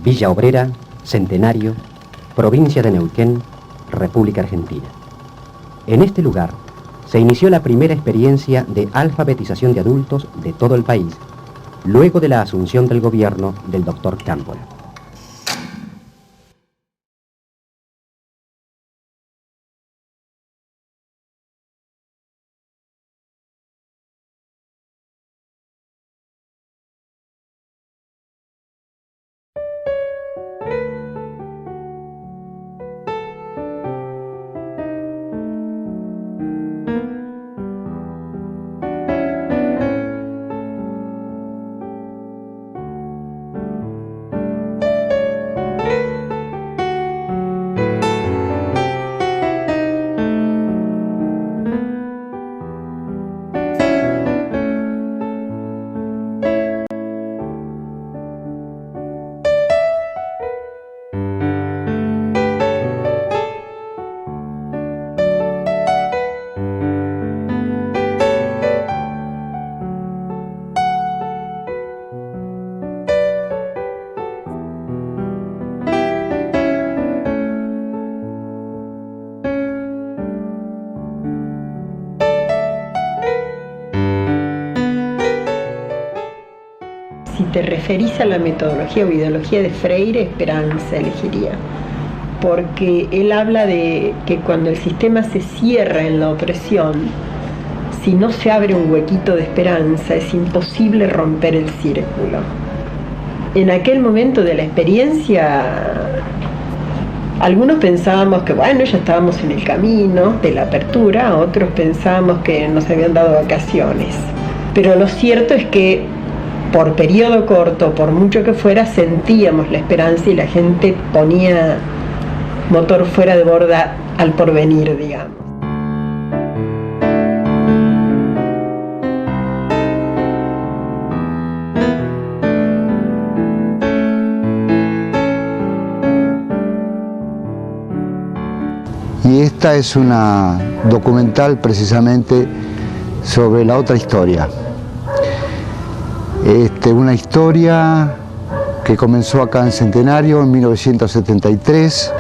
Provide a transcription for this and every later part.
Villa Obrera, Centenario, provincia de Neuquén, República Argentina. En este lugar se inició la primera experiencia de alfabetización de adultos de todo el país, luego de la asunción del gobierno del doctor Cámpora. Si te referís a la metodología o ideología de Freire, Esperanza elegiría, porque él habla de que cuando el sistema se cierra en la opresión, si no se abre un huequito de esperanza, es imposible romper el círculo. En aquel momento de la experiencia, algunos pensábamos que bueno, ya estábamos en el camino de la apertura, otros pensábamos que nos habían dado vacaciones. Pero lo cierto es que por periodo corto, por mucho que fuera, sentíamos la esperanza y la gente ponía motor fuera de borda al porvenir, digamos. Y esta es una documental precisamente sobre la otra historia. Una historia que comenzó acá en Centenario en 1973.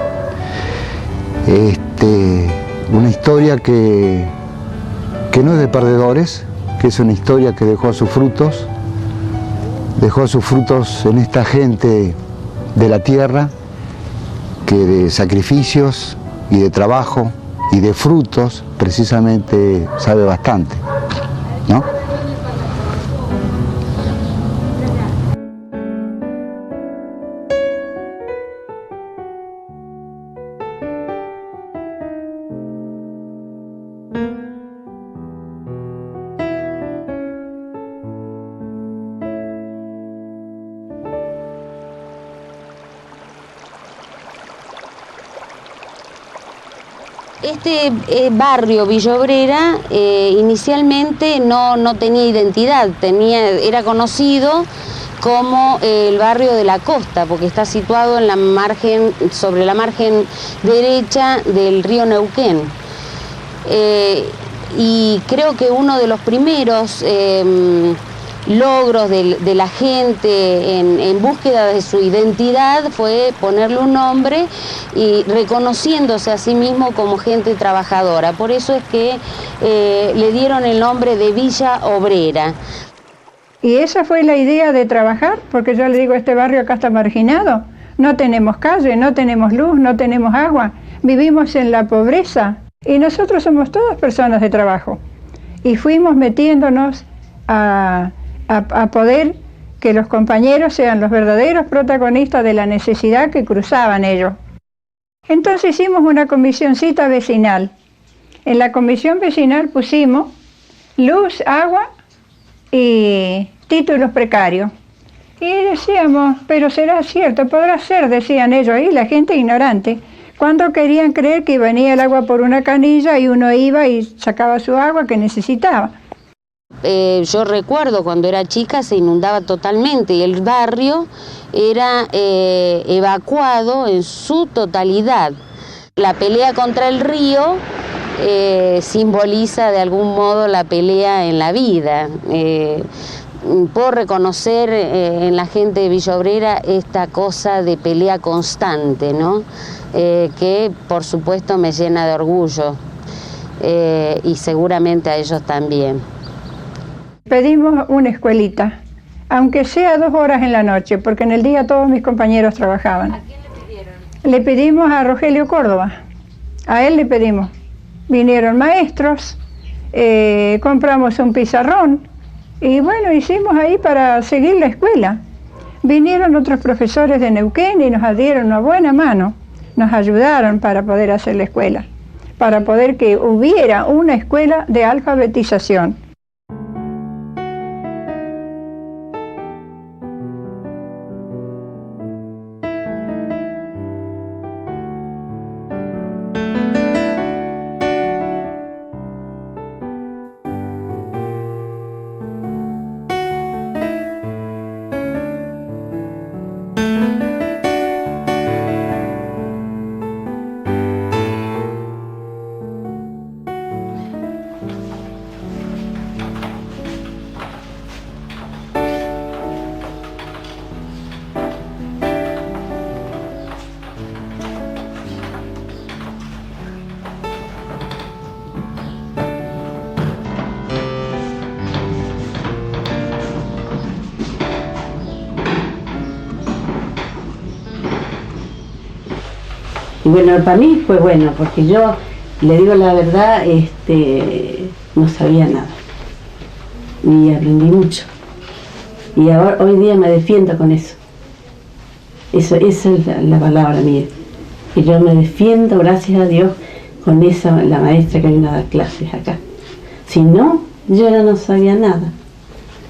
Una historia que no es de perdedores, que es una historia que dejó sus frutos en esta gente de la tierra, que de sacrificios y de trabajo y de frutos precisamente sabe bastante, ¿no? Este barrio Villa Obrera inicialmente no tenía identidad, era conocido como el barrio de la costa, porque está situado en sobre la margen derecha del río Neuquén. Y creo que uno de los primeros logros de la gente en búsqueda de su identidad fue ponerle un nombre y reconociéndose a sí mismo como gente trabajadora. Por eso es que le dieron el nombre de Villa Obrera. Y esa fue la idea de trabajar, porque yo le digo, este barrio acá está marginado, no tenemos calle, no tenemos luz, no tenemos agua, vivimos en la pobreza y nosotros somos todas personas de trabajo. Y fuimos metiéndonos a poder que los compañeros sean los verdaderos protagonistas de la necesidad que cruzaban ellos. Entonces hicimos una comisioncita vecinal. En la comisión vecinal pusimos luz, agua y títulos precarios. Y decíamos, pero será cierto, podrá ser, decían ellos, y la gente ignorante, cuando querían creer que venía el agua por una canilla y uno iba y sacaba su agua que necesitaba. Yo recuerdo cuando era chica se inundaba totalmente y el barrio era evacuado en su totalidad. La pelea contra el río simboliza de algún modo la pelea en la vida. puedo reconocer en la gente de Villa Obrera esta cosa de pelea constante, ¿no? Que por supuesto me llena de orgullo y seguramente a ellos también. Pedimos una escuelita, aunque sea 2 horas en la noche, porque en el día todos mis compañeros trabajaban. ¿A quién le pidieron? Le pedimos a Rogelio Córdoba, a él le pedimos. Vinieron maestros, compramos un pizarrón y bueno, hicimos ahí para seguir la escuela. Vinieron otros profesores de Neuquén y nos dieron una buena mano, nos ayudaron para poder hacer la escuela, para poder que hubiera una escuela de alfabetización. Y bueno, para mí fue bueno, porque yo, le digo la verdad, no sabía nada. Y aprendí mucho. Y ahora, hoy día me defiendo con eso. Esa es la palabra mía. Y yo me defiendo, gracias a Dios, con esa, la maestra que vino a dar clases acá. Si no, yo ya no sabía nada.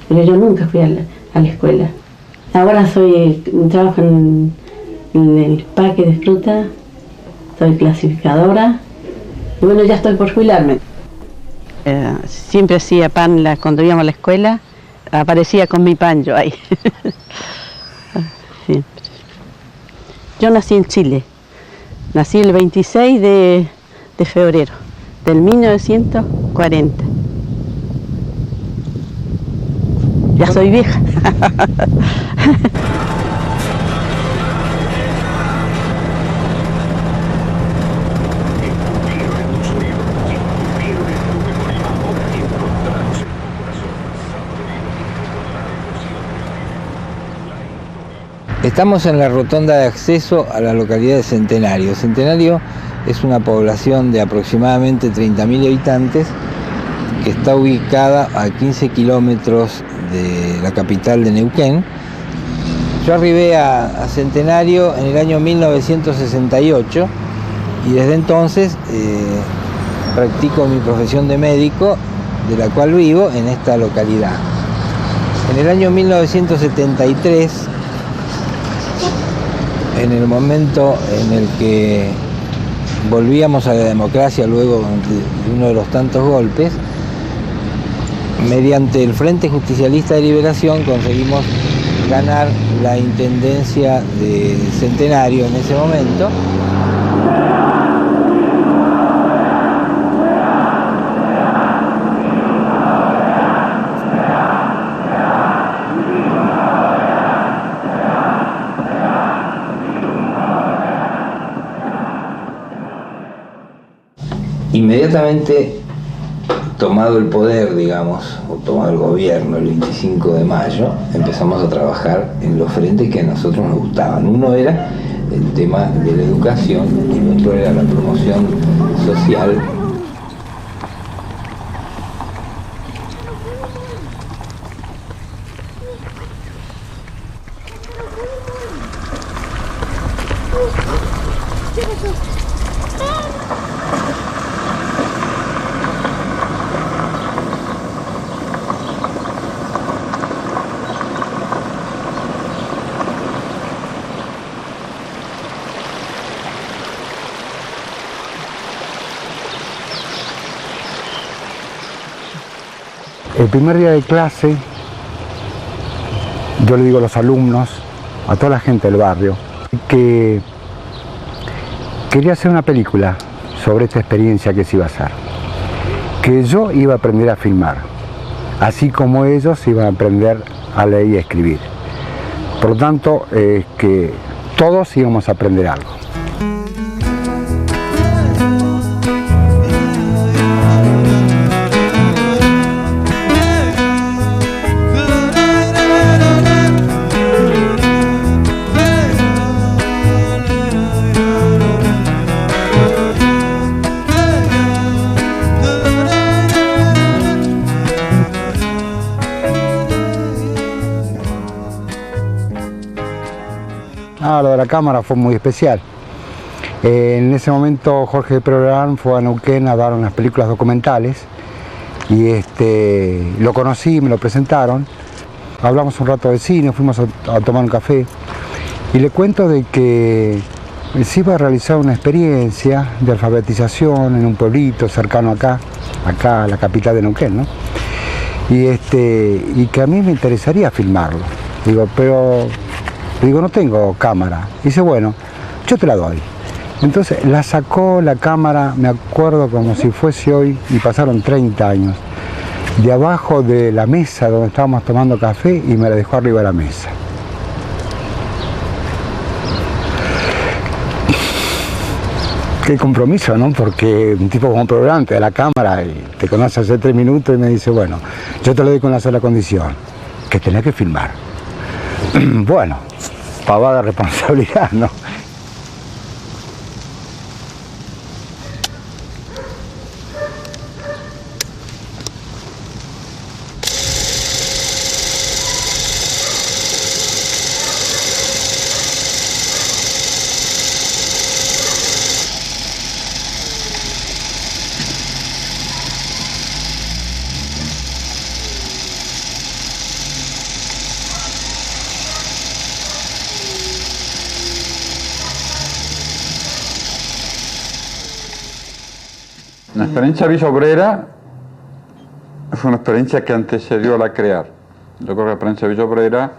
Pero yo nunca fui a la escuela. Ahora trabajo en el parque de fruta. Soy clasificadora y bueno, ya estoy por jubilarme. Siempre hacía pan cuando íbamos a la escuela, aparecía con mi pan yo ahí. Siempre. Yo nací en Chile, nací el 26 de febrero del 1940. Ya soy vieja. Estamos en la rotonda de acceso a la localidad de Centenario. Centenario es una población de aproximadamente 30.000 habitantes que está ubicada a 15 kilómetros de la capital de Neuquén. Yo arribé a Centenario en el año 1968 y desde entonces practico mi profesión de médico, de la cual vivo en esta localidad. En el año 1973, en el momento en el que volvíamos a la democracia luego de uno de los tantos golpes, mediante el Frente Justicialista de Liberación conseguimos ganar la intendencia de Centenario en ese momento. Inmediatamente tomado el poder, digamos, o tomado el gobierno el 25 de mayo, empezamos a trabajar en los frentes que a nosotros nos gustaban. Uno era el tema de la educación y el otro era la promoción social. El primer día de clase, yo le digo a los alumnos, a toda la gente del barrio, que quería hacer una película sobre esta experiencia que se iba a hacer, que yo iba a aprender a filmar, así como ellos iban a aprender a leer y a escribir. Por lo tanto, que todos íbamos a aprender algo. Lo de la cámara fue muy especial. En ese momento Jorge Perolarán fue a Neuquén a dar unas películas documentales y lo conocí, me lo presentaron, hablamos un rato de cine, fuimos a tomar un café y le cuento de que se iba a realizar una experiencia de alfabetización en un pueblito cercano acá a la capital de Neuquén, ¿no? Y que a mí me interesaría filmarlo. Digo, pero no tengo cámara. Dice, bueno, yo te la doy. Entonces la sacó la cámara, me acuerdo como si fuese hoy, y pasaron 30 años, de abajo de la mesa donde estábamos tomando café y me la dejó arriba de la mesa. Qué compromiso, ¿no? Porque un tipo como Perolarán te da la cámara y te conoce hace 3 minutos y me dice, bueno, yo te lo doy con una sola condición, que tenés que filmar. Bueno, pavada de responsabilidad, ¿no? La experiencia Villa Obrera fue una experiencia que antecedió a la CREAR. Yo creo que la experiencia Villa Obrera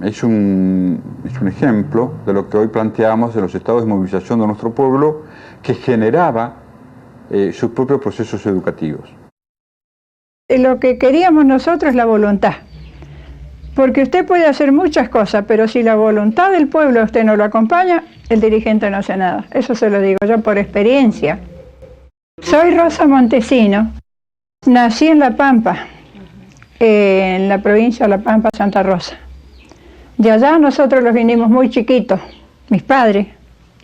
es un ejemplo de lo que hoy planteamos de los estados de movilización de nuestro pueblo, que generaba sus propios procesos educativos. Lo que queríamos nosotros es la voluntad, porque usted puede hacer muchas cosas, pero si la voluntad del pueblo a usted no lo acompaña, el dirigente no hace nada. Eso se lo digo yo por experiencia. Soy Rosa Montesino, nací en La Pampa, en la provincia de La Pampa, Santa Rosa. De allá nosotros los vinimos muy chiquitos, mis padres,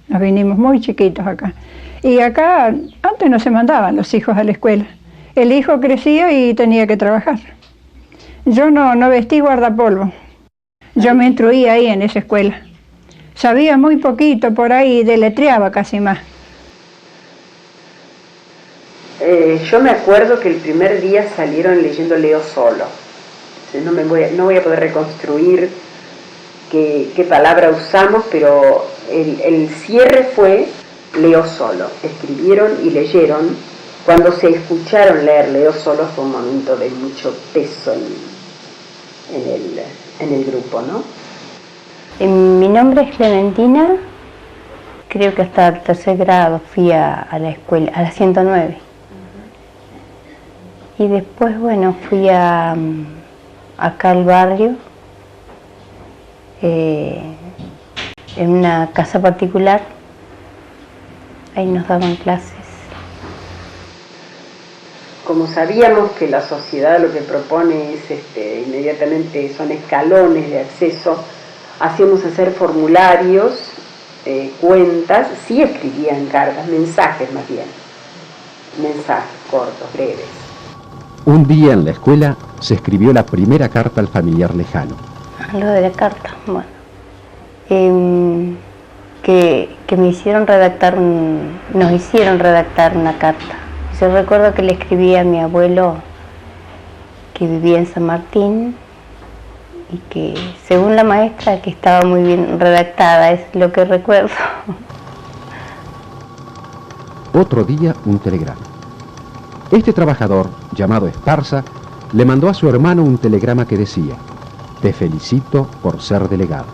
nos vinimos muy chiquitos acá. Y acá antes no se mandaban los hijos a la escuela. El hijo crecía y tenía que trabajar. Yo no vestí guardapolvo. Yo me instruí ahí en esa escuela. Sabía muy poquito por ahí, deletreaba casi más. Yo me acuerdo que el primer día salieron leyendo Leo Solo. No voy a poder reconstruir qué palabra usamos, pero el cierre fue Leo Solo. Escribieron y leyeron. Cuando se escucharon leer Leo Solo fue un momento de mucho peso en el grupo, ¿no? Mi nombre es Clementina, creo que hasta el 3er grado fui a la escuela, a la 109. Y después, bueno, fui acá al barrio, en una casa particular, ahí nos daban clases. Como sabíamos que la sociedad lo que propone es inmediatamente son escalones de acceso, hacíamos hacer formularios, cuentas, sí escribían cartas, mensajes más bien, mensajes cortos, breves. Un día en la escuela se escribió la primera carta al familiar lejano. Lo de la carta, bueno, que me hicieron redactar, nos hicieron redactar una carta. Yo recuerdo que le escribí a mi abuelo que vivía en San Martín y que, según la maestra, que estaba muy bien redactada, es lo que recuerdo. Otro día, un telegrama. Este trabajador, llamado Esparza, le mandó a su hermano un telegrama que decía: "Te felicito por ser delegado".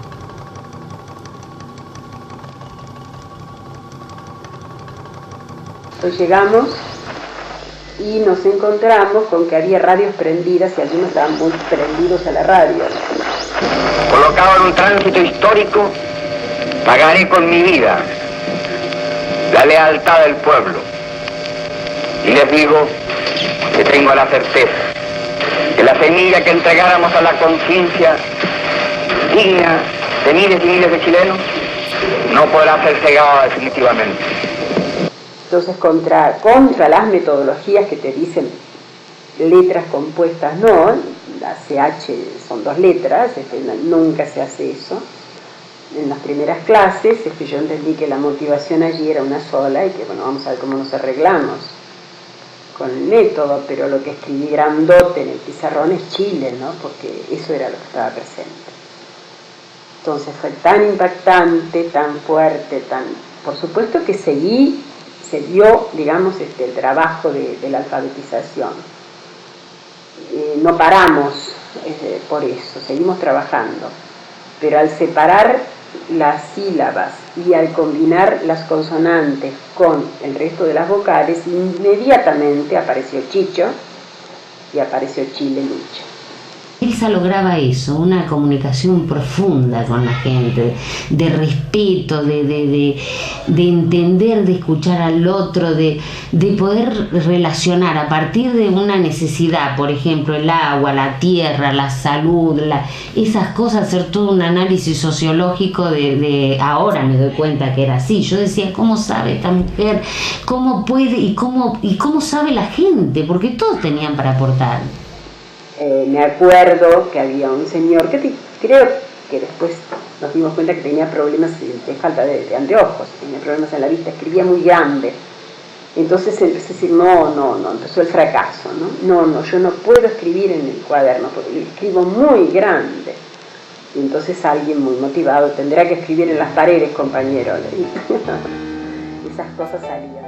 Entonces llegamos y nos encontramos con que había radios prendidas y algunos estaban muy prendidos a la radio. Colocado en un tránsito histórico, pagaré con mi vida la lealtad del pueblo. Y les digo que tengo la certeza que la semilla que entregáramos a la conciencia digna de miles y miles de chilenos no podrá ser cegada definitivamente. Entonces, contra las metodologías que te dicen letras compuestas, no, la CH son 2 letras, nunca se hace eso. En las primeras clases yo entendí que la motivación allí era una sola y que, bueno, vamos a ver cómo nos arreglamos con el método, pero lo que escribí grandote en el pizarrón es Chile, ¿no? Porque eso era lo que estaba presente. Entonces fue tan impactante, tan fuerte, por supuesto que se dio, digamos, el trabajo de la alfabetización. No paramos por eso, seguimos trabajando, pero al separar las sílabas y al combinar las consonantes con el resto de las vocales, inmediatamente apareció Chicho y apareció Chile Lucha. Elsa lograba eso, una comunicación profunda con la gente, de respeto, de entender, de escuchar al otro, de poder relacionar a partir de una necesidad, por ejemplo, el agua, la tierra, la salud, esas cosas, hacer todo un análisis sociológico de ahora me doy cuenta que era así. Yo decía, ¿cómo sabe esta mujer? ¿Cómo puede? ¿Y cómo sabe la gente? Porque todos tenían para aportar. Me acuerdo que había un señor que creo que después nos dimos cuenta que tenía problemas de falta de anteojos, tenía problemas en la vista, escribía muy grande. Entonces empecé a decir, no, empezó el fracaso, ¿no? Yo no puedo escribir en el cuaderno porque escribo muy grande. Y entonces alguien muy motivado, tendrá que escribir en las paredes, compañero. Esas cosas salían.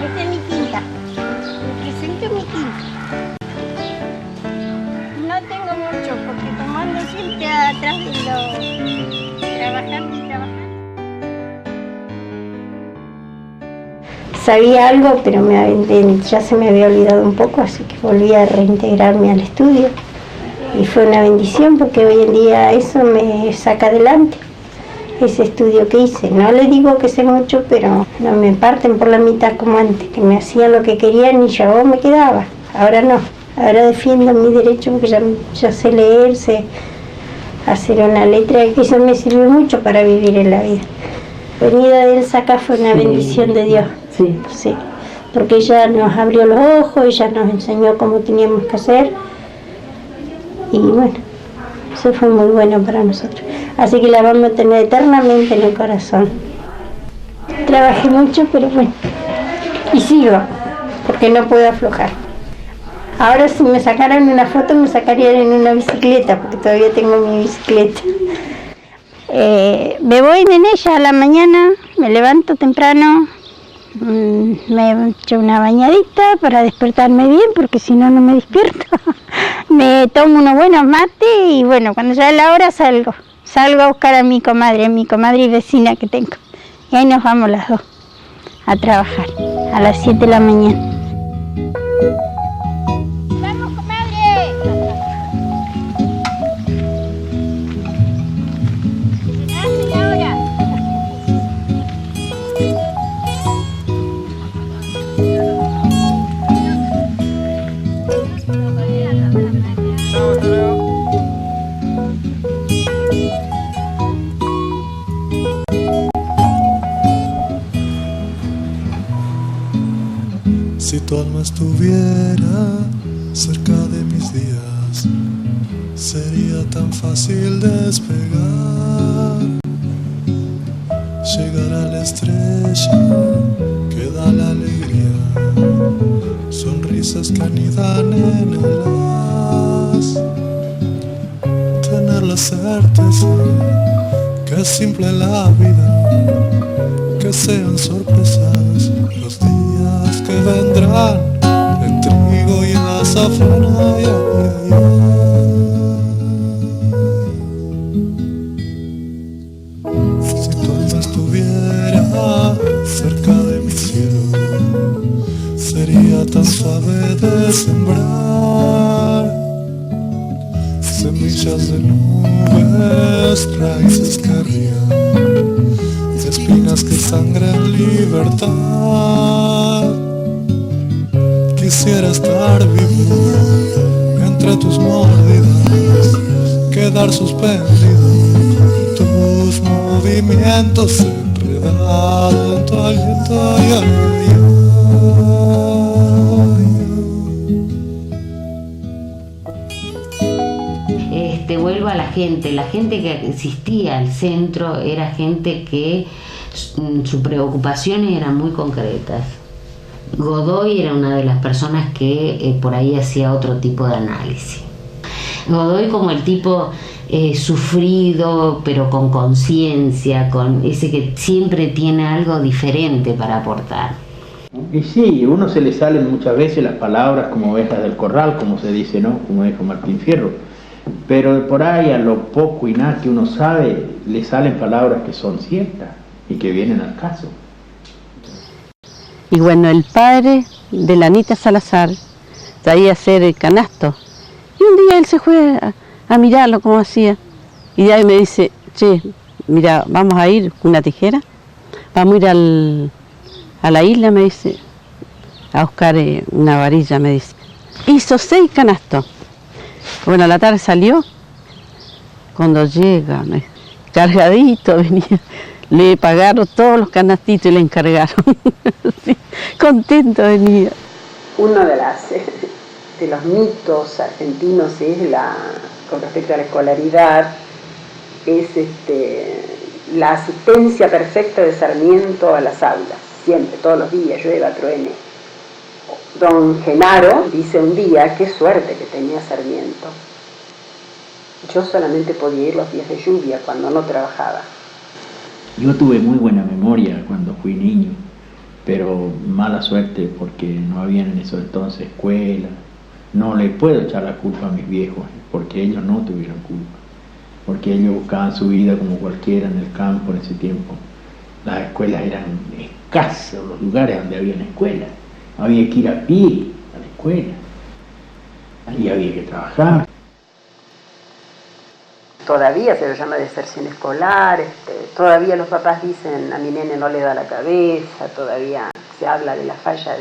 Esta es mi quinta. Me presento mi quinta. No tengo mucho porque tomando siempre atrás de lo trabajando y trabajando. Sabía algo, pero ya se me había olvidado un poco, así que volví a reintegrarme al estudio. Y fue una bendición porque hoy en día eso me saca adelante. Ese estudio que hice, no le digo que sé mucho, pero no me parten por la mitad como antes, que me hacían lo que querían y yo me quedaba. Ahora no, ahora defiendo mi derecho porque ya sé leer, sé hacer una letra y eso me sirve mucho para vivir en la vida. La venida de Elsa acá fue una bendición de Dios, sí, porque ella nos abrió los ojos, ella nos enseñó cómo teníamos que hacer y bueno, eso fue muy bueno para nosotros. Así que la vamos a tener eternamente en el corazón. Trabajé mucho, pero bueno, y sigo, porque no puedo aflojar. Ahora si me sacaran una foto, me sacarían en una bicicleta, porque todavía tengo mi bicicleta. Me voy en ella a la mañana, me levanto temprano, me echo una bañadita para despertarme bien, porque si no, no me despierto. Me tomo unos buenos mates y bueno, cuando ya es la hora salgo a buscar a mi comadre y vecina que tengo. Y ahí nos vamos las dos a trabajar a las 7 de la mañana. ¡Vamos, comadre! ¡Hace la hora! Si tu alma estuviera cerca de mis días, sería tan fácil despegar, llegar a la estrella que da la alegría, sonrisas que anidan en el certeza, que es simple la vida, que sean sorpresas los días que vendrán, el trigo y la azafrán. Ay, ay, ay. Si tu alma estuviera cerca de mi cielo, sería tan suave de sembrar semillas de nubes, raíces que rían, de espinas que sangren libertad. Quisiera estar vivo entre tus mordidas, quedar suspendido, tus movimientos enredados en tu aliento. Ay, ay, ay. Vuelvo a la gente que existía al centro era gente que sus preocupaciones eran muy concretas. Godoy era una de las personas que por ahí hacía otro tipo de análisis. Godoy como el tipo sufrido pero con conciencia, con ese que siempre tiene algo diferente para aportar. Y sí, a uno se le salen muchas veces las palabras como ovejas del corral, como se dice, ¿no? Como dijo Martín Fierro. Pero por ahí, a lo poco y nada que uno sabe, le salen palabras que son ciertas y que vienen al caso. Y bueno, el padre de la Anita Salazar traía a hacer el canasto. Y un día él se fue a mirarlo como hacía. Y de ahí me dice, che, mira, vamos a ir con una tijera, vamos a ir a la isla, me dice, a buscar una varilla, me dice. Hizo 6 canastos. Bueno, a la tarde salió, cuando llega, cargadito venía, le pagaron todos los canastitos y le encargaron. Sí, contento venía. Uno de los mitos argentinos es con respecto a la escolaridad, es la asistencia perfecta de Sarmiento a las aulas, siempre, todos los días, llueva, truene. Don Genaro dice un día, qué suerte que tenía Sarmiento. Yo solamente podía ir los días de lluvia, cuando no trabajaba. Yo tuve muy buena memoria cuando fui niño, pero mala suerte porque no había en eso entonces escuela. No le puedo echar la culpa a mis viejos, porque ellos no tuvieron culpa, porque ellos buscaban su vida como cualquiera en el campo en ese tiempo. Las escuelas eran escasos, los lugares donde había una escuela. Había que ir a pie a la escuela y había que trabajar. Todavía se lo llama deserción escolar, todavía los papás dicen a mi nene no le da la cabeza, todavía se habla de la falla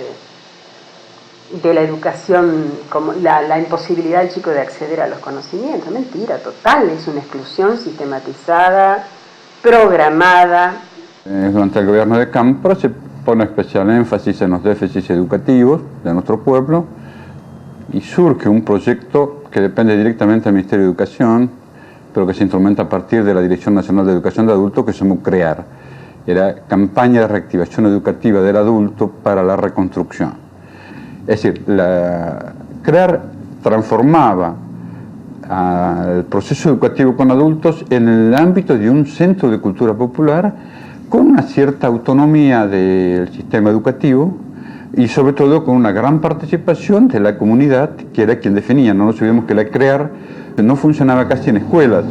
de la educación, como la imposibilidad del chico de acceder a los conocimientos. Mentira total, es una exclusión sistematizada, programada. Durante el gobierno de Cámpora se pone especial énfasis en los déficits educativos de nuestro pueblo y surge un proyecto que depende directamente del Ministerio de Educación, pero que se instrumenta a partir de la Dirección Nacional de Educación de Adultos, que se llamó CREAR. Era Campaña de Reactivación Educativa del Adulto para la Reconstrucción. Es decir, CREAR transformaba el proceso educativo con adultos en el ámbito de un centro de cultura popular con una cierta autonomía del sistema educativo y sobre todo con una gran participación de la comunidad, que era quien definía. No nos olvidemos que la CREAR no funcionaba casi en escuelas,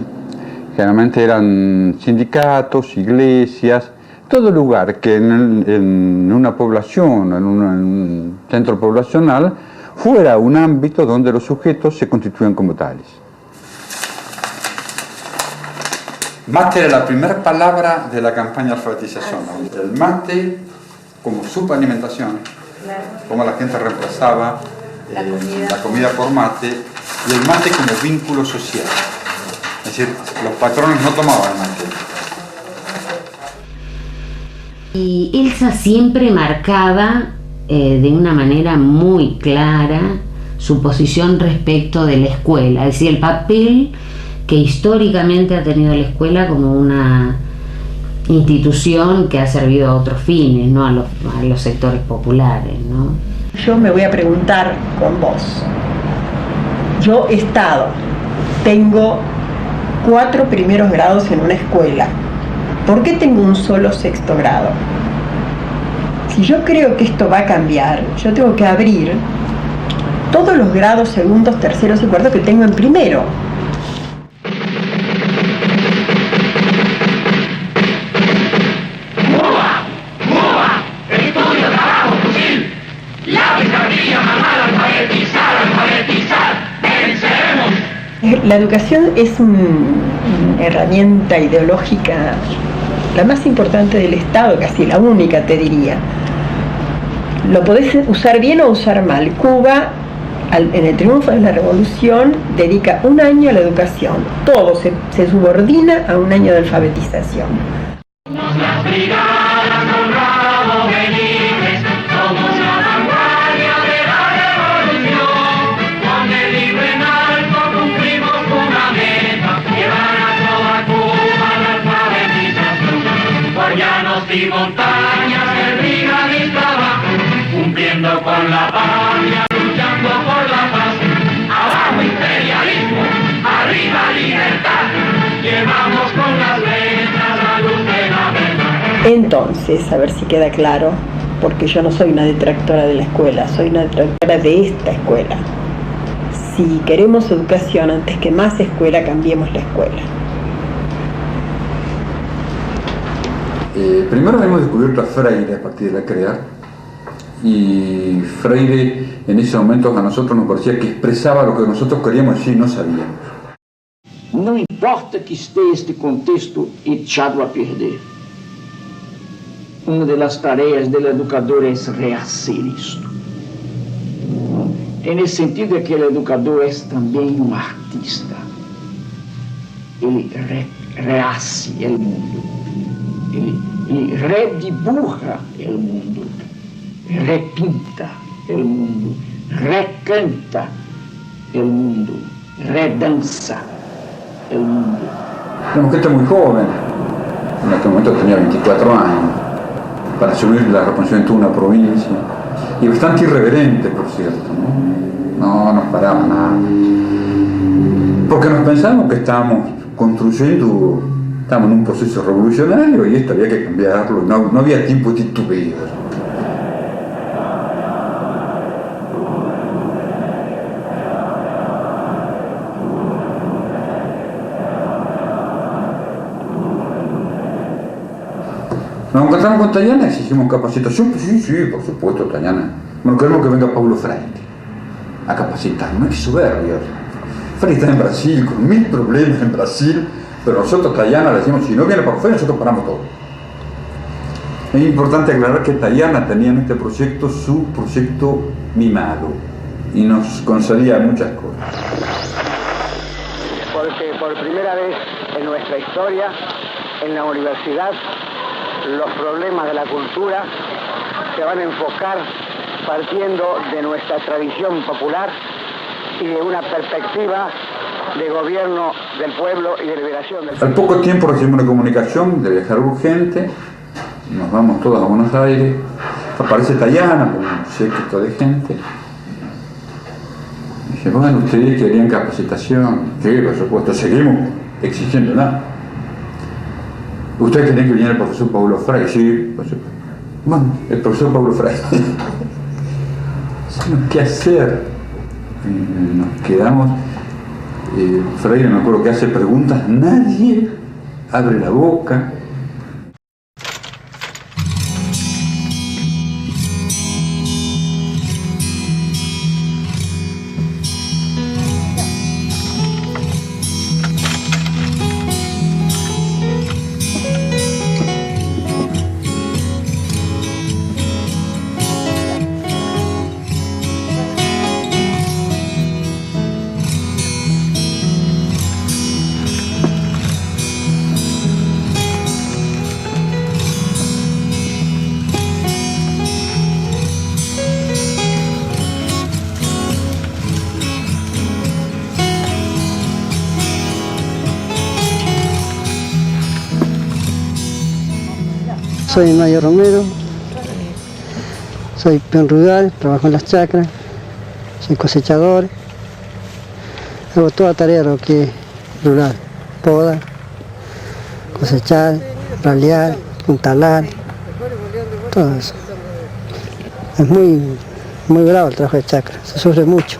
generalmente eran sindicatos, iglesias, todo lugar que en una población, en un centro poblacional, fuera un ámbito donde los sujetos se constituían como tales. Mate era la primera palabra de la campaña de alfabetización. El mate como superalimentación, como la gente reemplazaba la comida por mate, y el mate como vínculo social. Es decir, los patrones no tomaban mate. Y Elsa siempre marcaba de una manera muy clara su posición respecto de la escuela, es decir, el papel que históricamente ha tenido la escuela como una institución que ha servido a otros fines, no a los sectores populares, ¿no? Yo me voy a preguntar con vos. Yo he estado, tengo 4 primeros grados en una escuela. ¿Por qué tengo un solo sexto grado? Si yo creo que esto va a cambiar, yo tengo que abrir todos los grados segundos, terceros y cuartos que tengo en primero. La educación es una herramienta ideológica, la más importante del Estado, casi la única, te diría. Lo podés usar bien o usar mal. Cuba, en el triunfo de la revolución, dedica un año a la educación. Todo se subordina a un año de alfabetización. Y montañas el brigadista cumpliendo con la patria, luchando por la paz. Abajo imperialismo, arriba libertad, llevamos con las letras la luz de la verdad. Entonces, a ver si queda claro, porque yo no soy una detractora de la escuela, soy una detractora de esta escuela. Si queremos educación antes que más escuela, cambiemos la escuela. Primero hemos descubierto a Freire a partir de la CREA, y Freire en ese momento a nosotros nos parecía que expresaba lo que nosotros queríamos decir y no sabíamos. Não importa que esté este contexto echado a perder. Uma das tarefas do educador é rehacer isto. Nesse sentido é que o educador é também um artista. Ele rehace o mundo. Ele redibuja o mundo, repinta o mundo, recanta o mundo, redanza o mundo. Éramos gente muy joven, en aquel momento tenía 24 años, para asumir la responsabilidad de toda una provincia, y bastante irreverente, por cierto, no nos paraba nada, porque nos pensábamos que estábamos construyendo. Estamos en un proceso revolucionario y esto había que cambiarlo, no había tiempo de titubeos. Nos encontramos con Tayana, exigimos capacitación, pues sí, por supuesto, Tayana. Bueno, queremos que venga Paulo Freire a capacitarnos, es soberbio. Freire está en Brasil, con 1000 problemas en Brasil. Pero nosotros, Tayana, le decimos, si no viene para fuera, nosotros paramos todo. Es importante aclarar que Tayana tenía en este proyecto su proyecto mimado y nos concedía muchas cosas. Porque por primera vez en nuestra historia, en la universidad, los problemas de la cultura se van a enfocar partiendo de nuestra tradición popular y de una perspectiva de gobierno del pueblo y de liberación del pueblo. Al poco tiempo recibimos una comunicación de viajar urgente, nos vamos todos a Buenos Aires, aparece Tayana con un séquito de gente. Dice, bueno, ustedes querían capacitación, sí, por supuesto, seguimos exigiéndola. ¿Ustedes querían que viniera el profesor Paulo Freire? Sí, por supuesto. Bueno, el profesor Paulo Freire. ¿Qué hacer? Nos quedamos. Freire, me acuerdo que hace preguntas, nadie abre la boca. Soy Mayo Romero, soy peón rural, trabajo en las chacras, soy cosechador, hago toda tarea lo que es rural, poda, cosechar, ralear, puntalar, todo eso. Es muy bravo el trabajo de chacra, se sufre mucho.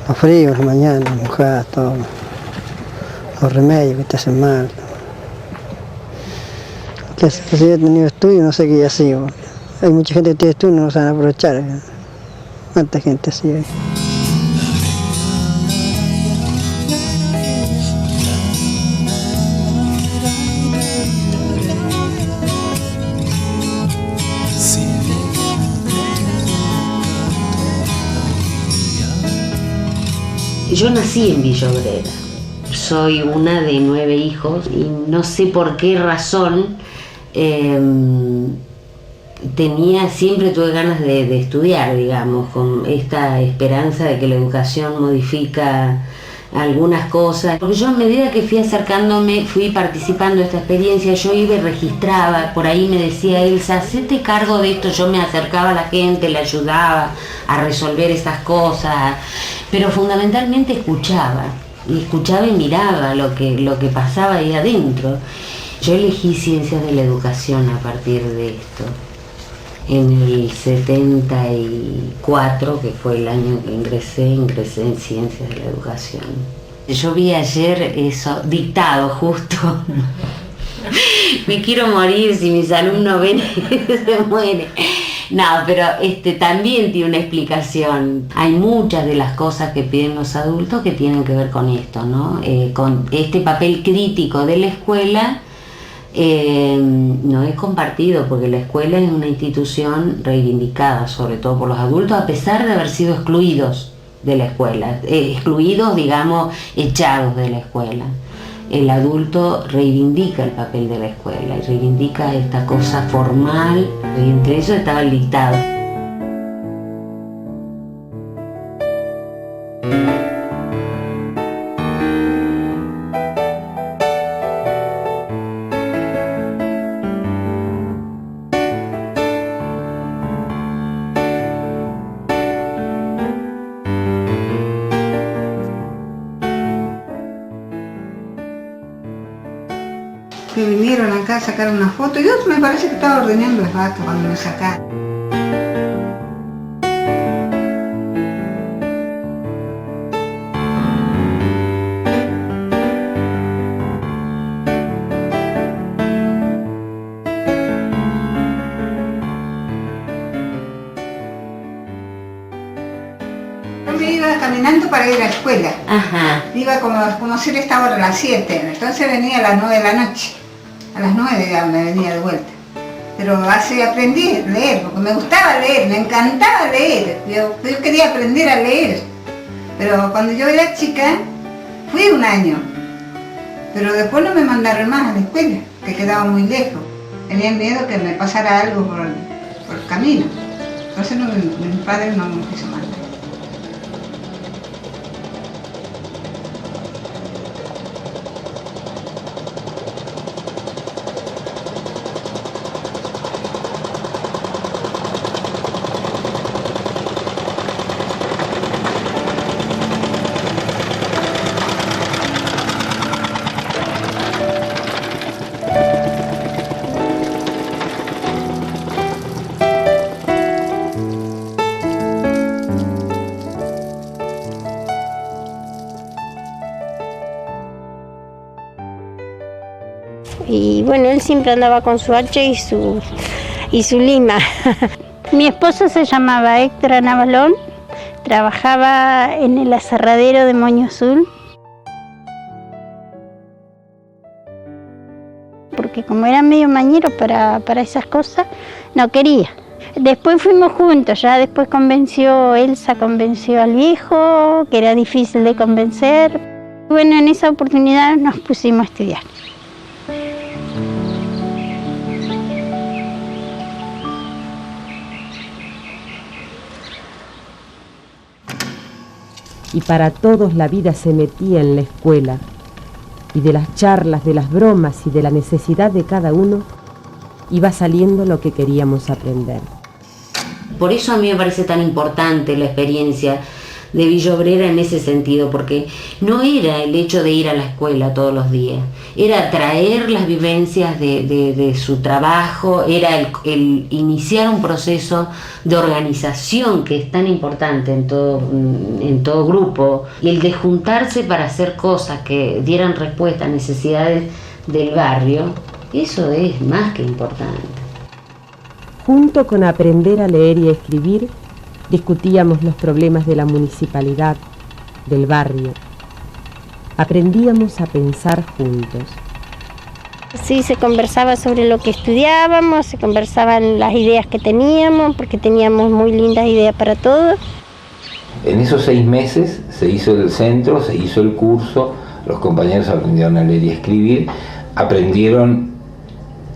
Los fríos, las mañanas, las mojadas, todo. Los remedios que te hacen mal. Que si yo he tenido estudio, no sé qué ya sigo. Hay mucha gente que tiene estudio y no lo saben aprovechar. ¿Cuánta gente así hay? Yo nací en Villa Obrera. Soy una de 9 hijos y no sé por qué razón siempre tuve ganas de estudiar, digamos, con esta esperanza de que la educación modifica algunas cosas. Porque yo a medida que fui acercándome, fui participando de esta experiencia, yo iba y registraba, por ahí me decía Elsa, hacete cargo de esto, yo me acercaba a la gente, le ayudaba a resolver estas cosas, pero fundamentalmente escuchaba y miraba lo que pasaba ahí adentro. Yo elegí Ciencias de la Educación a partir de esto. En el 74, que fue el año que ingresé en Ciencias de la Educación. Yo vi ayer eso, dictado justo. Me quiero morir si mis alumnos ven se mueren. No, pero también tiene una explicación. Hay muchas de las cosas que piden los adultos que tienen que ver con esto, ¿no? Con este papel crítico de la escuela. No es compartido porque la escuela es una institución reivindicada sobre todo por los adultos a pesar de haber sido excluidos de la escuela, excluidos, digamos, echados de la escuela. El adulto reivindica el papel de la escuela y reivindica esta cosa formal, y entre eso estaba el dictado. Que vinieron acá a sacar una foto. Yo me parece que estaba ordenando el vaca cuando me sacaron. Yo me iba caminando para ir a la escuela. Ajá. Iba como si esta hora a las 7, entonces venía a las 9 de la noche. A las 9 ya me venía de vuelta. Pero así aprendí a leer, porque me gustaba leer, me encantaba leer. Yo quería aprender a leer. Pero cuando yo era chica, fui un año. Pero después no me mandaron más a la escuela, que quedaba muy lejos. Tenían miedo que me pasara algo por el camino. Entonces mi padre no me quiso mandar. Y bueno, él siempre andaba con su hacha y su lima. Mi esposo se llamaba Héctor Navalón, trabajaba en el aserradero de Moño Azul. Porque como era medio mañero para esas cosas, no quería. Después fuimos juntos, ya después Elsa convenció al viejo, que era difícil de convencer. Bueno, en esa oportunidad nos pusimos a estudiar. Y para todos la vida se metía en la escuela, y de las charlas, de las bromas y de la necesidad de cada uno, iba saliendo lo que queríamos aprender. Por eso a mí me parece tan importante la experiencia de Villa Obrera en ese sentido, porque no era el hecho de ir a la escuela todos los días, era traer las vivencias de su trabajo, era el iniciar un proceso de organización que es tan importante en todo grupo, y el de juntarse para hacer cosas que dieran respuesta a necesidades del barrio. Eso es más que importante. Junto con aprender a leer y a escribir, discutíamos los problemas de la municipalidad, del barrio. Aprendíamos a pensar juntos. Sí, se conversaba sobre lo que estudiábamos, se conversaban las ideas que teníamos, porque teníamos muy lindas ideas para todos. En esos 6 meses se hizo el centro, se hizo el curso, los compañeros aprendieron a leer y a escribir, aprendieron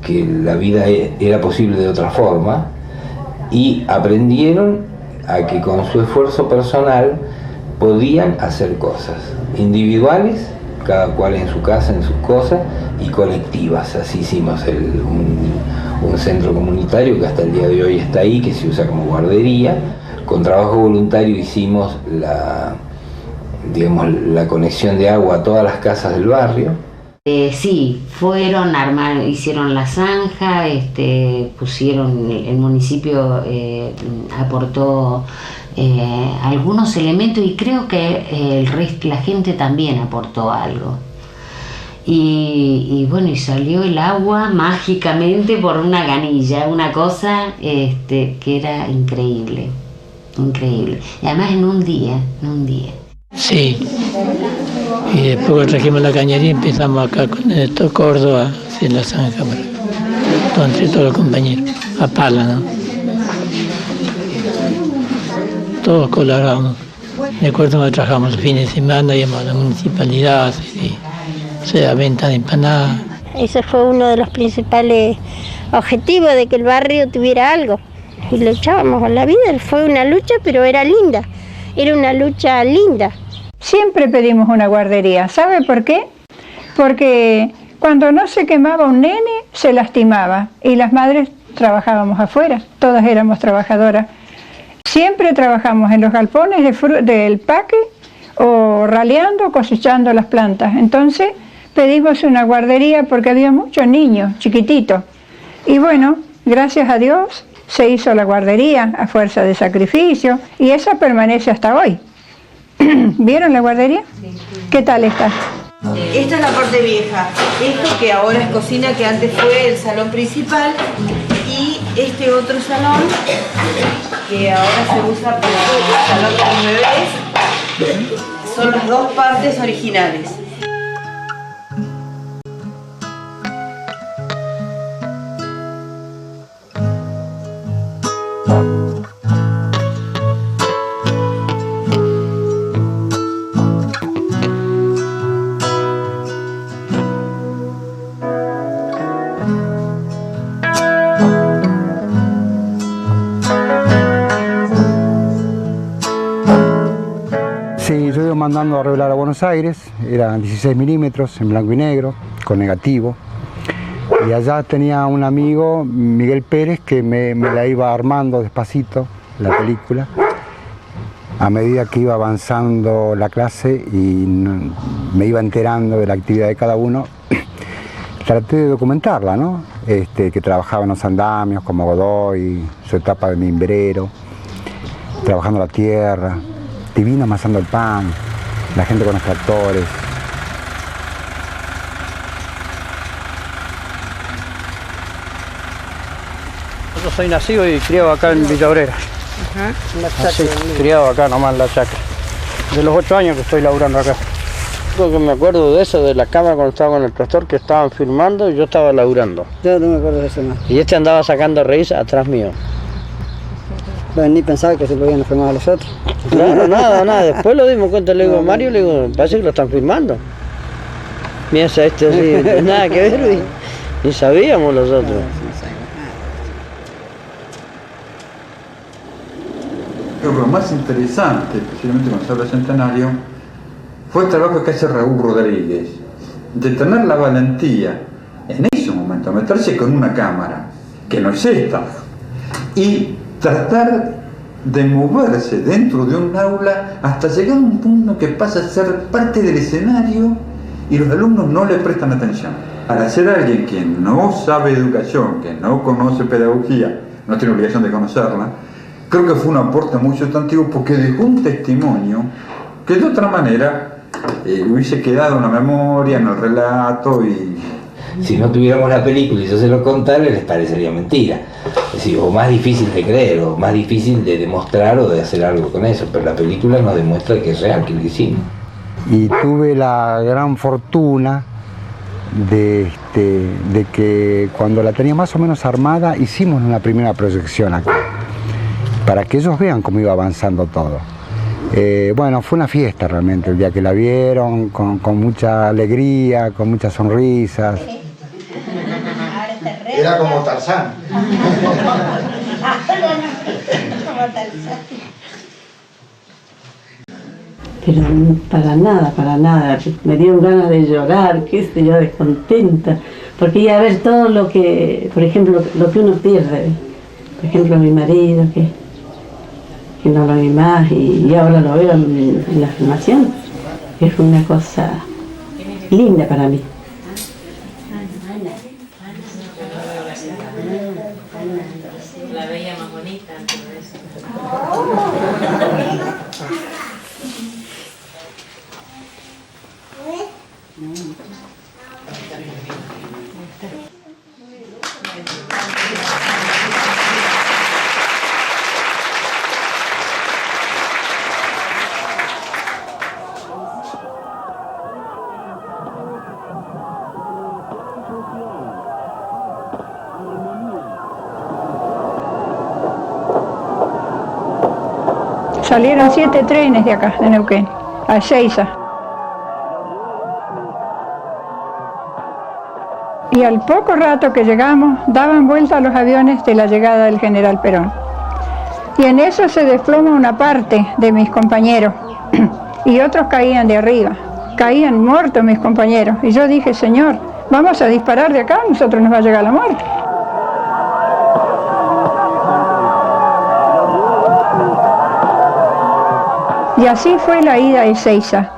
que la vida era posible de otra forma y aprendieron a que con su esfuerzo personal podían hacer cosas individuales, cada cual en su casa, en sus cosas, y colectivas. Así hicimos un centro comunitario que hasta el día de hoy está ahí, que se usa como guardería. Con trabajo voluntario hicimos la conexión de agua a todas las casas del barrio. Sí, fueron, hicieron la zanja, pusieron, el municipio aportó algunos elementos, y creo que la gente también aportó algo. Y bueno, y salió el agua mágicamente por una canilla, una cosa que era increíble, increíble. Y además en un día. Sí, y después trajimos la cañería y empezamos acá con esto, Córdoba, en la zanja, entre todos los compañeros, a pala, ¿no? Todos colaboramos. Me acuerdo que trabajamos los fines de semana, íbamos a la municipalidad, o sea, venta de empanadas. Ese fue uno de los principales objetivos, de que el barrio tuviera algo. Y luchábamos con la vida, fue una lucha, pero era linda, era una lucha linda. Siempre pedimos una guardería. ¿Sabe por qué? Porque cuando no se quemaba un nene, se lastimaba. Y las madres trabajábamos afuera, todas éramos trabajadoras. Siempre trabajamos en los galpones del paque o raleando, cosechando las plantas. Entonces pedimos una guardería porque había muchos niños chiquititos. Y bueno, gracias a Dios se hizo la guardería a fuerza de sacrificio, y esa permanece hasta hoy. ¿Vieron la guardería? ¿Qué tal está? Esta es la parte vieja. Esto que ahora es cocina, que antes fue el salón principal, y este otro salón que ahora se usa para el salón de los bebés. Son las dos partes originales. Sí, yo iba mandando a revelar a Buenos Aires, eran 16 milímetros en blanco y negro, con negativo. Y allá tenía un amigo, Miguel Pérez, que me la iba armando despacito, la película, a medida que iba avanzando la clase y me iba enterando de la actividad de cada uno. Traté de documentarla, ¿no? Que trabajaba en los andamios, como Godoy, su etapa de mimbrero, trabajando la tierra, divino amasando el pan, la gente con los tractores. Yo soy nacido y criado acá en Villa Obrera. Así, criado acá nomás en la chacra. De los 8 años que estoy laburando acá. Lo que me acuerdo de eso, de la cámara cuando estaba con el tractor, que estaban filmando y yo estaba laburando. Yo no me acuerdo de eso, no. Y este andaba sacando raíz atrás mío. Bueno, ni pensaba que se podían filmar a los otros. Claro, nada. Después lo dimos cuenta, le digo a Mario, le digo, parece que lo están filmando. Mira, así, nada que ver, ni sabíamos los otros. Creo que lo más interesante, especialmente cuando se habla de Centenario, fue el trabajo que hace Raúl Rodríguez, de tener la valentía, en ese momento, meterse con una cámara, que no es esta, y tratar de moverse dentro de un aula hasta llegar a un punto que pasa a ser parte del escenario y los alumnos no le prestan atención. Para ser alguien que no sabe educación, que no conoce pedagogía, no tiene obligación de conocerla, creo que fue un aporte muy sustantivo porque dejó un testimonio que de otra manera hubiese quedado en la memoria, en el relato y... Si no tuviéramos la película y yo se lo contara, les parecería mentira. Es decir, o más difícil de creer, o más difícil de demostrar o de hacer algo con eso, pero la película nos demuestra que es real, que lo hicimos. Y tuve la gran fortuna de que cuando la tenía más o menos armada hicimos una primera proyección acá para que ellos vean cómo iba avanzando todo. Bueno, fue una fiesta realmente el día que la vieron, con mucha alegría, con muchas sonrisas. Era como Tarzán. Pero para nada. Me dieron ganas de llorar, qué sé yo, descontenta. Porque iba a ver todo lo que, por ejemplo, lo que uno pierde. Por ejemplo, mi marido, que no lo vi más y ahora lo veo en la filmación. Es una cosa linda para mí. La veía más bonita antes de eso. Salieron 7 trenes de acá, de Neuquén, a Ezeiza. Y al poco rato que llegamos, daban vuelta los aviones de la llegada del general Perón. Y en eso se desploma una parte de mis compañeros, y otros caían de arriba. Caían muertos mis compañeros. Y yo dije, Señor, vamos a disparar de acá, a nosotros nos va a llegar la muerte. Y así fue la ida a Ezeiza.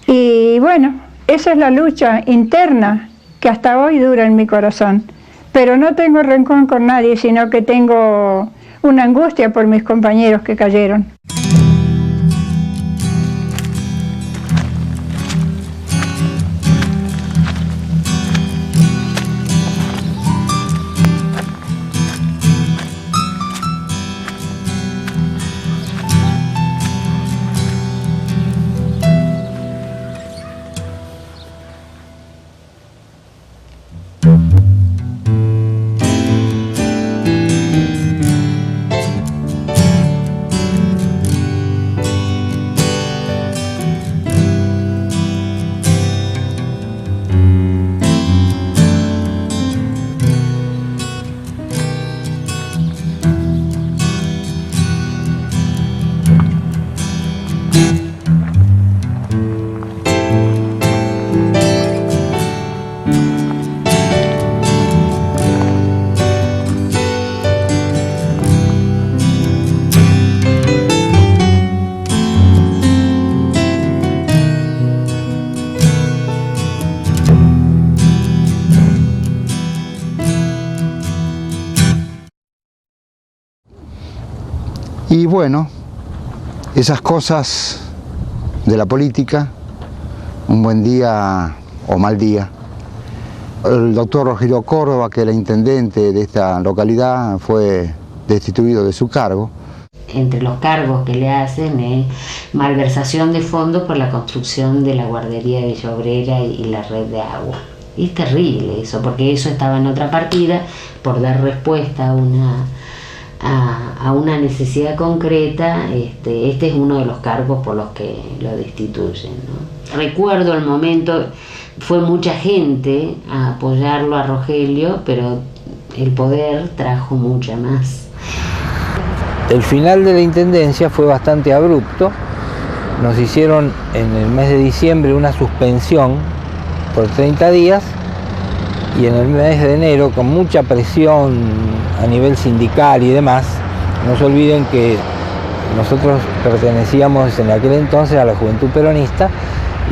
Y bueno, esa es la lucha interna que hasta hoy dura en mi corazón. Pero no tengo rencor con nadie, sino que tengo una angustia por mis compañeros que cayeron. Y bueno, esas cosas de la política, un buen día o mal día. El doctor Rogelio Córdoba, que era intendente de esta localidad, fue destituido de su cargo. Entre los cargos que le hacen es malversación de fondos por la construcción de la guardería de Villa Obrera y la red de agua. Y es terrible eso, porque eso estaba en otra partida por dar respuesta a una necesidad concreta. Este es uno de los cargos por los que lo destituyen, ¿no? Recuerdo el momento, fue mucha gente a apoyarlo a Rogelio, pero el poder trajo mucha más. El final de la intendencia fue bastante abrupto. Nos hicieron en el mes de diciembre una suspensión por 30 días y en el mes de enero, con mucha presión a nivel sindical y demás, no se olviden que nosotros pertenecíamos en aquel entonces a la Juventud Peronista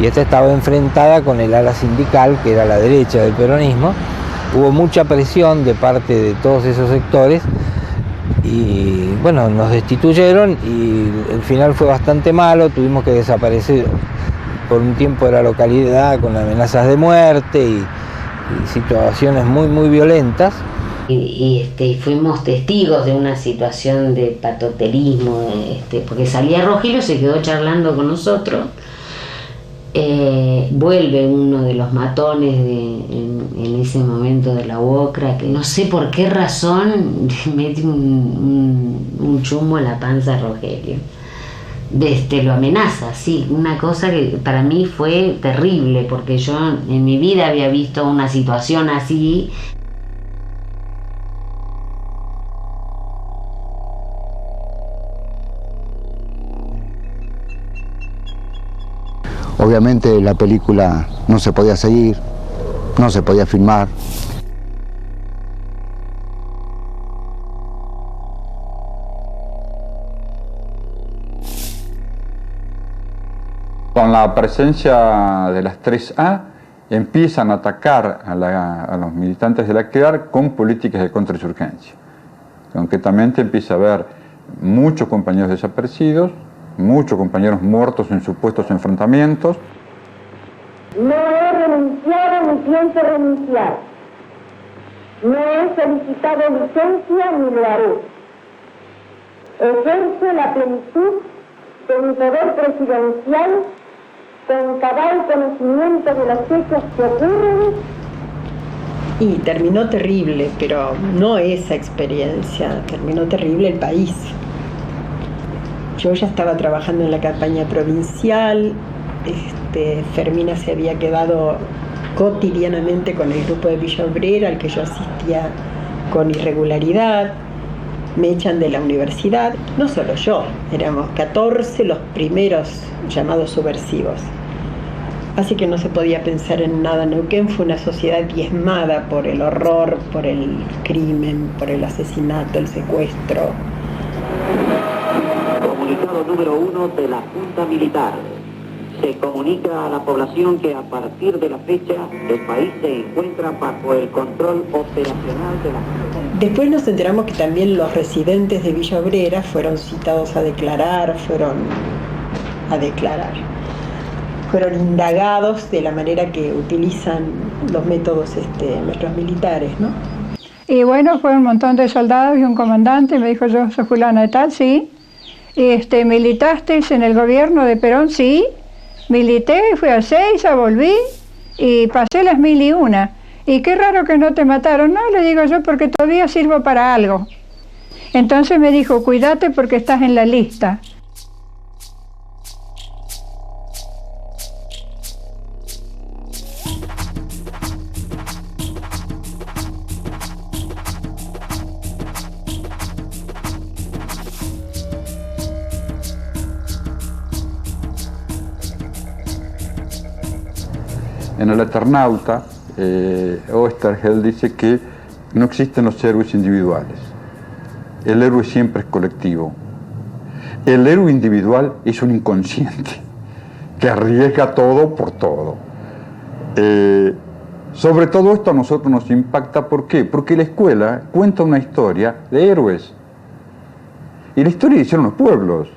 y esta estaba enfrentada con el ala sindical, que era la derecha del peronismo. Hubo mucha presión de parte de todos esos sectores y bueno, nos destituyeron y el final fue bastante malo, tuvimos que desaparecer por un tiempo de la localidad con amenazas de muerte y situaciones muy violentas. Y fuimos testigos de una situación de patoterismo, porque salía Rogelio, se quedó charlando con nosotros, vuelve uno de los matones en ese momento de la UOCRA, que no sé por qué razón mete un chumbo en la panza a Rogelio. Lo amenaza, sí, una cosa que para mí fue terrible, porque yo en mi vida había visto una situación así. Obviamente la película no se podía seguir, no se podía filmar. Con la presencia de las 3A empiezan a atacar a los militantes de la CLEAR con políticas de contrainsurgencia. Concretamente empieza a haber muchos compañeros desaparecidos, muchos compañeros muertos en supuestos enfrentamientos. No he renunciado ni pienso renunciar. No he solicitado licencia ni lo haré. Ejerzo la plenitud de mi poder presidencial con cabal conocimiento de los hechos que ocurren. Y terminó terrible, pero no esa experiencia, terminó terrible el país. Yo ya estaba trabajando en la campaña provincial, Fermina se había quedado cotidianamente con el grupo de Villa Obrera, al que yo asistía con irregularidad, me echan de la universidad, no solo yo, éramos 14 los primeros llamados subversivos. Así que no se podía pensar en nada. Neuquén fue una sociedad diezmada por el horror, por el crimen, por el asesinato, el secuestro. Comunicado número 1 de la Junta Militar. Se comunica a la población que a partir de la fecha el país se encuentra bajo el control operacional de la... Después nos enteramos que también los residentes de Villa Obrera fueron citados a declarar, fueron indagados de la manera que utilizan los métodos nuestros militares, ¿no? Y bueno, fue un montón de soldados y un comandante, me dijo, yo soy fulana de tal, sí. ¿Militasteis en el gobierno de Perón? Sí. Milité, fui a Seiza, volví y pasé las 1001. Y qué raro que no te mataron. No, le digo yo, porque todavía sirvo para algo. Entonces me dijo, cuídate porque estás en la lista. En El Eternauta, Oesterheld dice que no existen los héroes individuales. El héroe siempre es colectivo. El héroe individual es un inconsciente que arriesga todo por todo. Sobre todo esto a nosotros nos impacta. ¿Por qué? Porque la escuela cuenta una historia de héroes. Y la historia la hicieron los pueblos.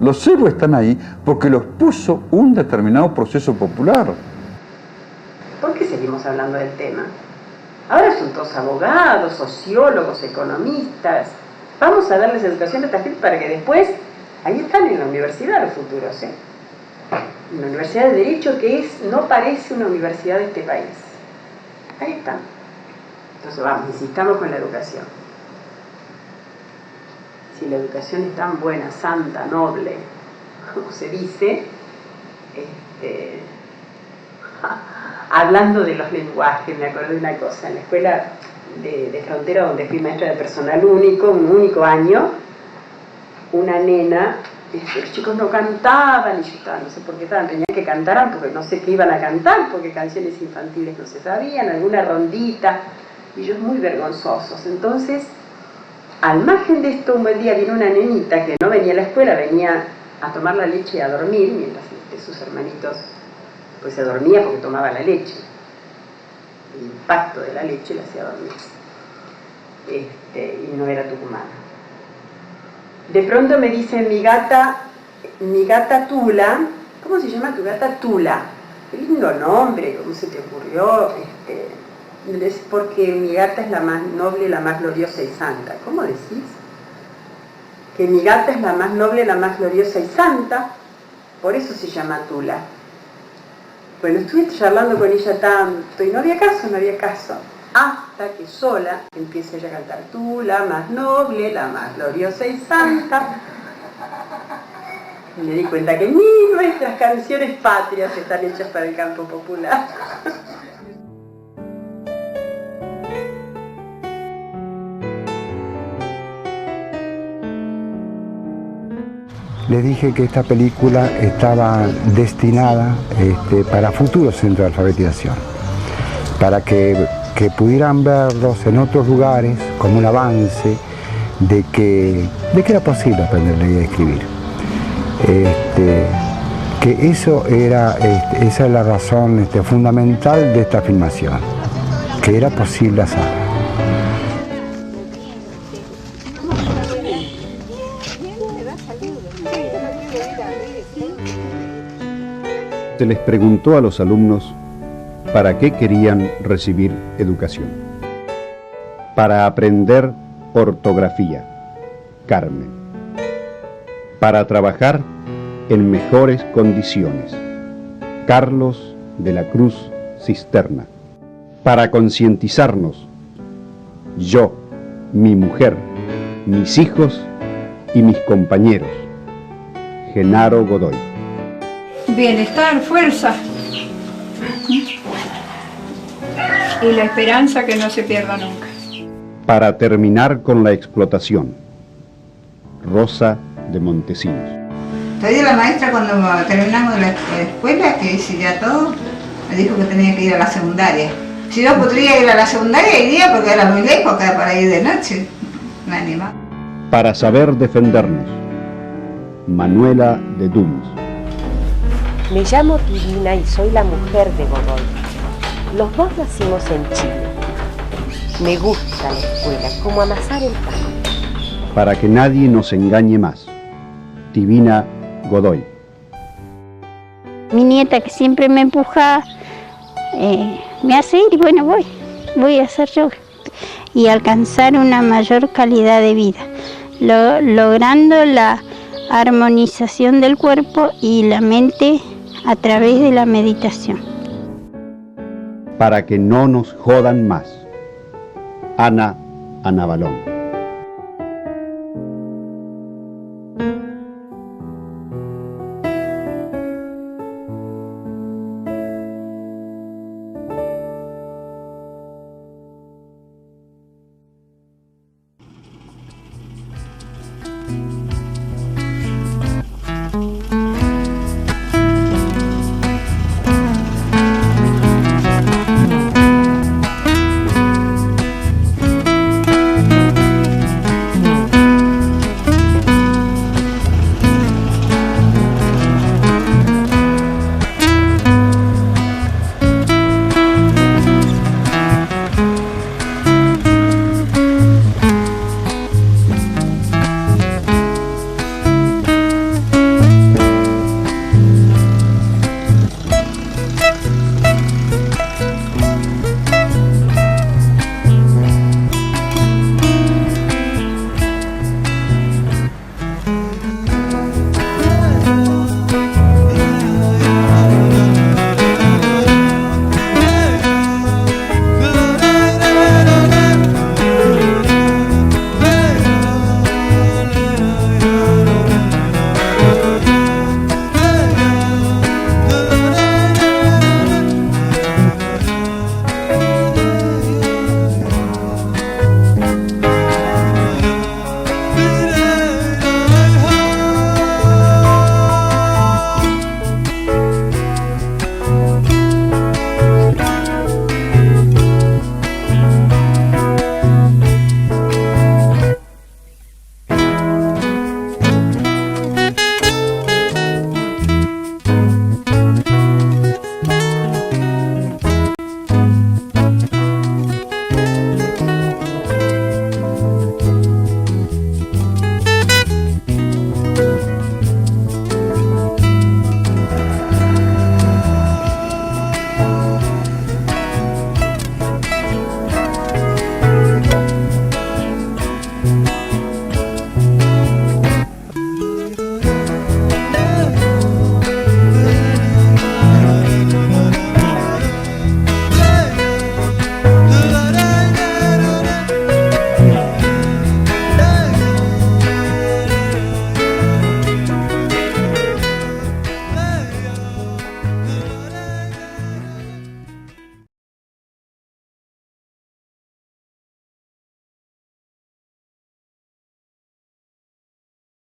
Los héroes están ahí porque los puso un determinado proceso popular. ¿Por qué seguimos hablando del tema? Ahora son todos abogados, sociólogos, economistas. Vamos a darles educación a esta gente para que después, ahí están en la universidad los futuros, ¿eh? En la Universidad de Derecho, que no parece una universidad de este país. Ahí están. Entonces vamos, insistamos con la educación. Si la educación es tan buena, santa, noble, como se dice, hablando de los lenguajes, me acuerdo de una cosa, en la escuela de Frontera, donde fui maestra de personal único, un único año, una nena, los chicos no cantaban, y yo estaba, no sé por qué estaban, tenían que cantar, porque no sé qué iban a cantar, porque canciones infantiles no se sabían, alguna rondita, y ellos muy vergonzosos. Entonces, Al margen de esto, un buen día vino una nenita que no venía a la escuela, venía a tomar la leche y a dormir, mientras sus hermanitos pues se dormía porque tomaba la leche. El impacto de la leche la hacía dormir. Y no era tucumana. De pronto me dice mi gata Tula. ¿Cómo se llama tu gata? Tula. Qué lindo nombre, ¿cómo se te ocurrió? Es porque mi gata es la más noble, la más gloriosa y santa. ¿Cómo decís? Que mi gata es la más noble, la más gloriosa y santa, por eso se llama Tula. Bueno, estuve charlando con ella tanto y no había caso, hasta que sola empieza ella a cantar Tula, más noble, la más gloriosa y santa. Y me di cuenta que ni nuestras canciones patrias están hechas para el campo popular. Les dije que esta película estaba destinada para futuros centros de alfabetización, para que pudieran verlos en otros lugares como un avance de que era posible aprender a leer y escribir. Que esa es la razón fundamental de esta filmación, que era posible hacerlo. Se les preguntó a los alumnos para qué querían recibir educación. Para aprender ortografía, Carmen. Para trabajar en mejores condiciones, Carlos de la Cruz Cisterna. Para concientizarnos, yo, mi mujer, mis hijos y mis compañeros, Genaro Godoy. Bienestar, fuerza y la esperanza que no se pierda nunca. Para terminar con la explotación, Rosa de Montesinos. Todavía la maestra cuando terminamos la escuela, que hice ya todo, me dijo que tenía que ir a la secundaria. Si no podría ir a la secundaria, iría porque era muy lejos, acá para ir de noche. Me animaba. Para saber defendernos, Manuela de Duns. Me llamo Tirina y soy la mujer de Godoy. Los dos nacimos en Chile. Me gusta la escuela, como amasar el pan. Para que nadie nos engañe más, Divina Godoy. Mi nieta, que siempre me empuja, me hace ir y bueno, voy a hacer yoga y alcanzar una mayor calidad de vida, logrando la armonización del cuerpo y la mente a través de la meditación. Para que no nos jodan más, Ana Balón.